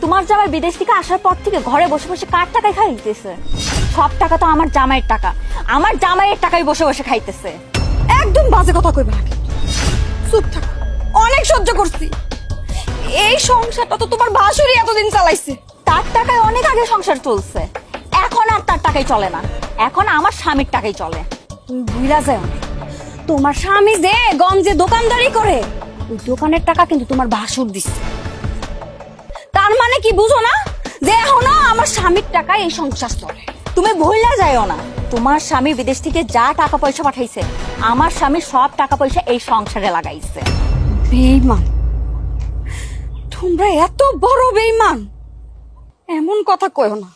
তোমার জামাই বিদেশ থেকে আসার পর থেকে ঘরে বসে বসে কার টাকায় খাইতেছে? সব টাকা তো আমার জামাইয়ের টাকা, আমার জামাইয়ের টাকায় বসে বসে খাইতেছে। একদম বাজে কথা কইবা না। চুপ থাক, অনেক সহ্য করছি। এই সংসারটা তো তোমার ভাসুরই এতদিন চালাইছে। তার টাকায় অনেক আগে সংসার চলছে, এখন আর তার টাকায় চলে না, এখন আমার স্বামীর টাকায় চলে। তুমি ভুইলা যাও না, তোমার স্বামী যে গঞ্জে দোকানদারি করে ওই দোকানের টাকা কিন্তু তোমার ভাসুর দিচ্ছে। তার মানে কি বুঝো না যে এখনো আমার স্বামীর টাকায় এই সংসার চলে? তুমি ভুললা যাইও না, তোমার স্বামী বিদেশ থেকে যা টাকা পয়সা পাঠাইছে আমার স্বামী সব টাকা পয়সা এই সংসারে লাগাইছে। বেঈমান, তোমরা এত বড় বেঈমান, এমন কথা কইও না।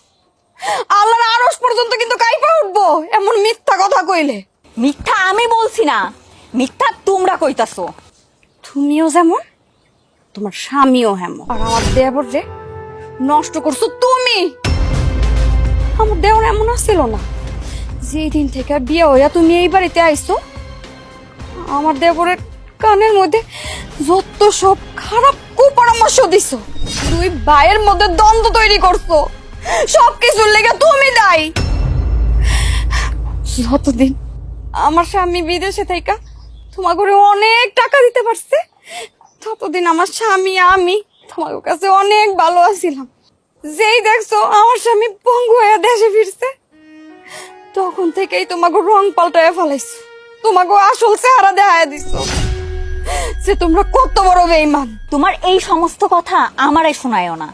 আল্লাহর আরশ পর্যন্ত কিন্তু কাইপা উঠবো এমন মিথ্যা কথা কইলে। মিথ্যা আমি বলছি না, মিথ্যা তোমরা কইতাছো। তুমিও যেমন, তোমার স্বামীও হেমন। আর আমার দেবর যে নষ্ট করছো তুমি। আমার দেওর এমন আসছিল না, যেই দিন থেকে বিয়ে হইয়া তুমি এই বাড়িতে আইছো আমার দেবরের কানের মধ্যে যত সব খারাপ কুপরামর্শ দিছো। দুই ভাইয়ের মধ্যে দ্বন্দ্ব তৈরি করছো, সবকিছুর লেগে তুমি দায়ী। যতদিন আমার স্বামী বিদেশে থাইকা তোমার ঘরে অনেক টাকা দিতে পারছে, ততদিন আমার স্বামী আমি তোমার কাছে অনেক ভালো আছিলাম। যেই দেখছো আমার স্বামী পঙ্গু হয়ে দেশে ফিরছে, তখন থেকেই তোমাকে রং পাল্টায় ফেলাইছো, তোমাকে আসল চেহারা দেখায় দিছো যে তোমরা কত বড় বেঈমান। তোমার এই সমস্ত কথা আমারে শোনায়ও না,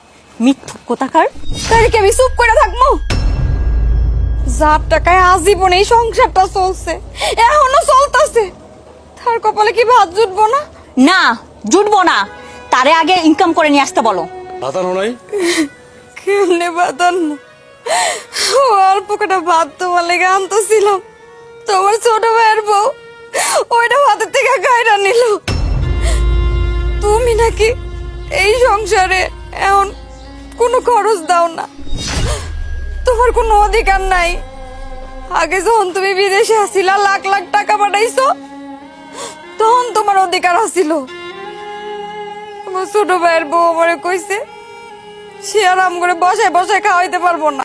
মিথ্যুক কোথাকার। তাই কি আমি চুপ করে থাকবো? যার টাকায় আজীবন এই সংসারটা চলছে, এখনো চলতেছে, তার কপালে কি ভাত জুটবো না? না, জুটবো না, তারে আগে ইনকাম করে নিয়ে আসতে বলো। বাতানো নাই? কেমনে বাতানো? অল্প কটা ভাত তোমার লেগে আনতেছিলাম, তোমার ছোট ভাইয়ের বউ ওইটা হাতের থেকে গায়রা নিল। তুমি নাকি এই সংসারে এখন কোনো খরচ দাও না, তোমার কোনো অধিকার নাই। আগে যখন তুমি বিদেশে আসিলা লাখ লাখ টাকা পাঠাইছো, তখন তোমার অধিকার আসিল। আমার ছোট ভাইয়ের বউ আমারে কইছে সে আরাম করে বসায় বসায় খাওয়াইতে পারবো না।